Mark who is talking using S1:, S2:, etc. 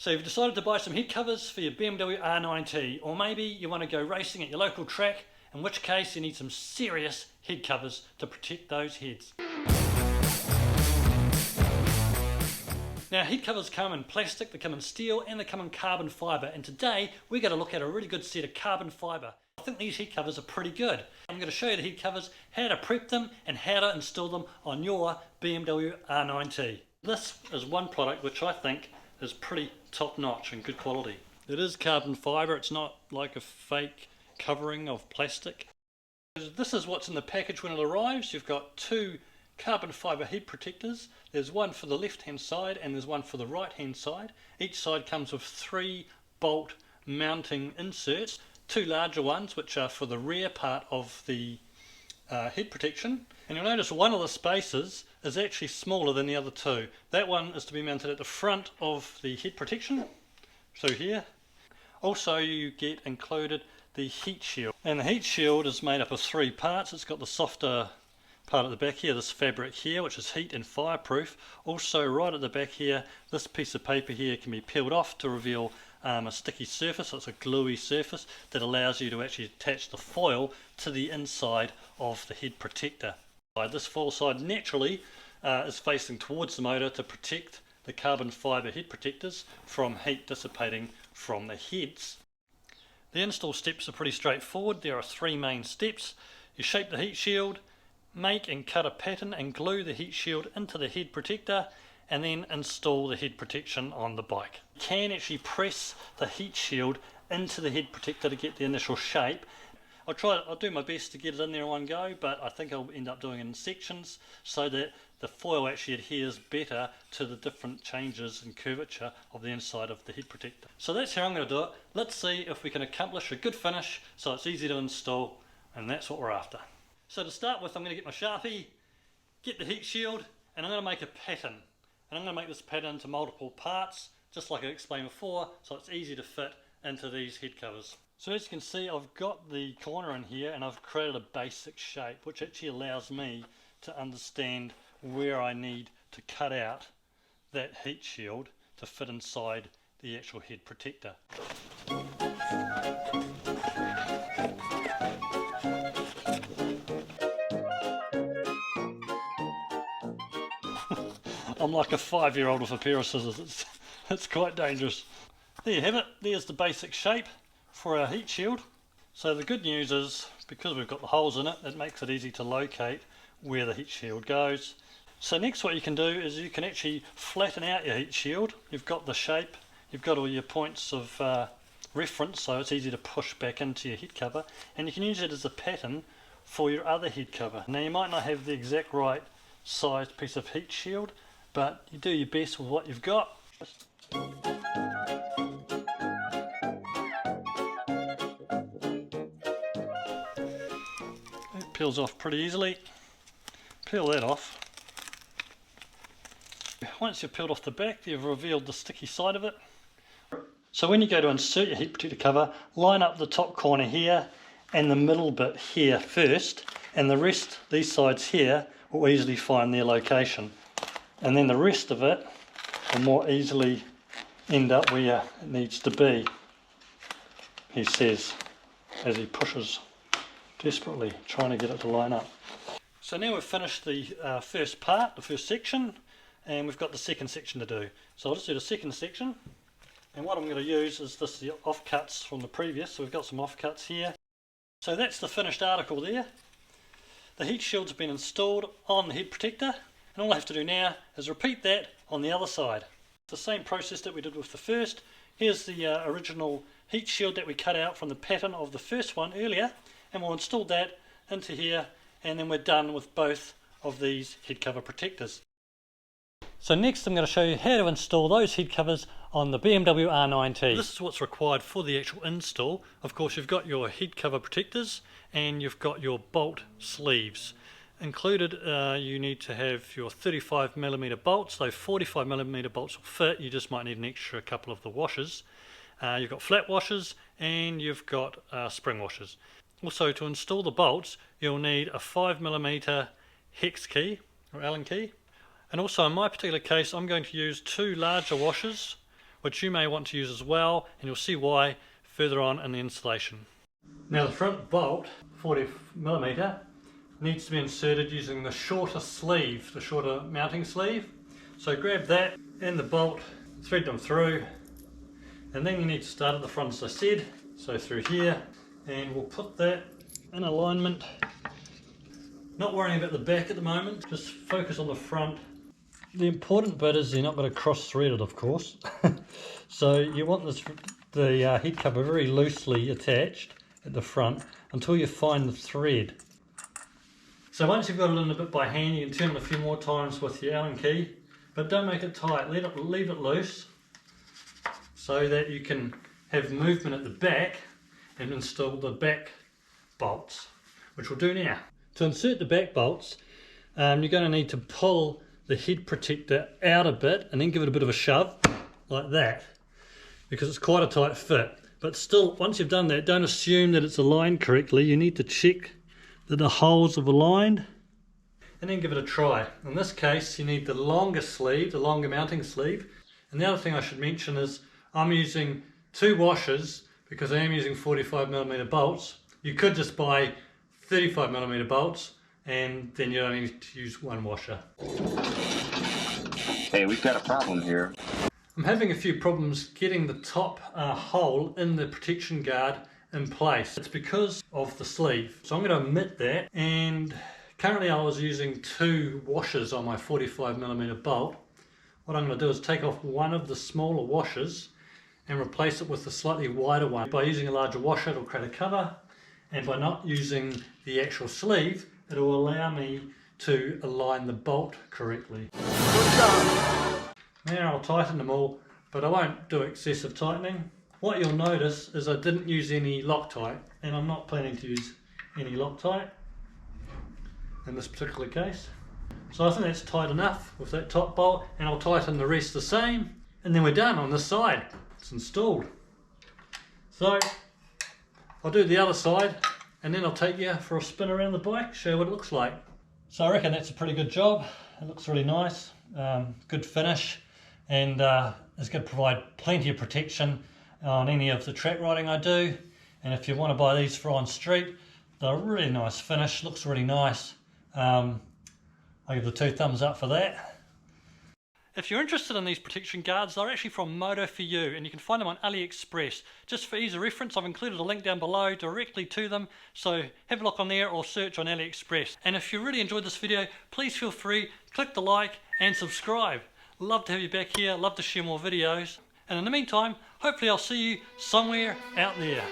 S1: So you've decided to buy some head covers for your BMW R NineT, or maybe you want to go racing at your local track, in which case you need some serious head covers to protect those heads. Now head covers come in plastic, they come in steel, and they come in carbon fibre, and today we're going to look at a really good set of carbon fibre. I think these head covers are pretty good. I'm going to show you the head covers, how to prep them and how to install them on your BMW R NineT. This is one product which I think is pretty top notch and good quality. It is carbon fibre, it's not like a fake covering of plastic. This is what's in the package when it arrives. You've got two carbon fibre head protectors. There's one for the left hand side and there's one for the right hand side. Each side comes with 3 bolt mounting inserts, 2 larger ones which are for the rear part of the head protection, and you'll notice one of the spaces is actually smaller than the other 2. That one is to be mounted at the front of the head protection through here. Also you get included the heat shield, and the heat shield is made up of 3 parts. It's got the softer part at the back here, this fabric here, which is heat and fireproof. Also right at the back here, this piece of paper here can be peeled off to reveal a sticky surface. It's a gluey surface that allows you to actually attach the foil to the inside of the head protector. This foil side naturally is facing towards the motor to protect the carbon fibre head protectors from heat dissipating from the heads. The install steps are pretty straightforward. There are 3 main steps. You shape the heat shield, make and cut a pattern and glue the heat shield into the head protector, and then install the head protection on the bike. You can actually press the heat shield into the head protector to get the initial shape. I'll do my best to get it in there in one go, but I think I'll end up doing it in sections so that the foil actually adheres better to the different changes in curvature of the inside of the head protector. So that's how I'm going to do it. Let's see if we can accomplish a good finish so it's easy to install, and that's what we're after. So to start with, I'm going to get my Sharpie, get the heat shield, and I'm going to make a pattern. And I'm going to make this pattern into multiple parts, just like I explained before, so it's easy to fit into these head covers. So as you can see, I've got the corner in here and I've created a basic shape which actually allows me to understand where I need to cut out that heat shield to fit inside the actual head protector. I'm like a 5-year-old with a pair of scissors. It's quite dangerous. There you have it. There's the basic shape for our heat shield. So the good news is, because we've got the holes in it, it makes it easy to locate where the heat shield goes. So next what you can do is you can actually flatten out your heat shield. You've got the shape, you've got all your points of reference, so it's easy to push back into your head cover, and you can use it as a pattern for your other head cover. Now you might not have the exact right sized piece of heat shield, but you do your best with what you've got. It peels off pretty easily. Peel that off. Once you've peeled off the back, you've revealed the sticky side of it. So when you go to insert your heat protector cover, line up the top corner here and the middle bit here first, and the rest, these sides here, will easily find their location. And then the rest of it will more easily end up where it needs to be, he says, as he pushes desperately trying to get it to line up. So now we've finished the first part, the first section, and we've got the second section to do. So I'll just do the second section, and what I'm going to use is this, the offcuts from the previous. So we've got some offcuts here. So that's the finished article there. The heat shield's been installed on the head protector, and all I have to do now is repeat that on the other side. It's the same process that we did with the first. Here's the original heat shield that we cut out from the pattern of the first one earlier, and we'll install that into here, and then we're done with both of these head cover protectors. So next I'm going to show you how to install those head covers on the BMW R NineT. This is what's required for the actual install. Of course you've got your head cover protectors and you've got your bolt sleeves. Included you need to have your 35mm bolts. Those 45mm bolts will fit, you just might need an extra couple of the washers. You've got flat washers and you've got spring washers. Also, to install the bolts you'll need a 5mm hex key or Allen key, and also in my particular case I'm going to use 2 larger washers which you may want to use as well, and you'll see why further on in the installation. Now the front bolt, 40mm, needs to be inserted using the shorter sleeve, the shorter mounting sleeve. So grab that and the bolt, thread them through, and then you need to start at the front as I said, so through here, and we'll put that in alignment. Not worrying about the back at the moment, just focus on the front. The important bit is you're not going to cross thread it, of course. So you want the head cover very loosely attached at the front until you find the thread. So once you've got it in a bit by hand, you can turn it a few more times with your Allen key, but don't make it tight, leave it loose so that you can have movement at the back and install the back bolts, which we'll do now. To insert the back bolts, you're going to need to pull the head protector out a bit and then give it a bit of a shove like that, because it's quite a tight fit. But still, once you've done that, don't assume that it's aligned correctly. You need to check that the holes have aligned and then give it a try. In this case, you need the longer sleeve, the longer mounting sleeve. And the other thing I should mention is I'm using 2 washers because I am using 45mm bolts. You could just buy 35mm bolts and then you only need to use 1 washer.
S2: Hey, we've got a problem here.
S1: I'm having a few problems getting the top hole in the protection guard in place. It's because of the sleeve. So I'm going to omit that, and currently I was using 2 washers on my 45mm bolt. What I'm going to do is take off one of the smaller washers and replace it with a slightly wider one. By using a larger washer, it'll create a cover, and by not using the actual sleeve, it will allow me to align the bolt correctly. Now I'll tighten them all, but I won't do excessive tightening. What you'll notice is I didn't use any Loctite, and I'm not planning to use any Loctite in this particular case. So I think that's tight enough with that top bolt, and I'll tighten the rest the same, and then we're done on this side. It's installed. So I'll do the other side, and then I'll take you for a spin around the bike, show you what it looks like. So I reckon that's a pretty good job. It looks really nice, good finish, and it's going to provide plenty of protection on any of the track riding I do. And if you want to buy these for on street, they're a really nice finish, looks really nice. I give the 2 thumbs up for that. If you're interested in these protection guards, they're actually from Moto4U, and you can find them on AliExpress. Just for ease of reference, I've included a link down below directly to them, so have a look on there or search on AliExpress. And if you really enjoyed this video, please feel free, click the like and subscribe. Love to have you back here, love to share more videos. And in the meantime, hopefully I'll see you somewhere out there.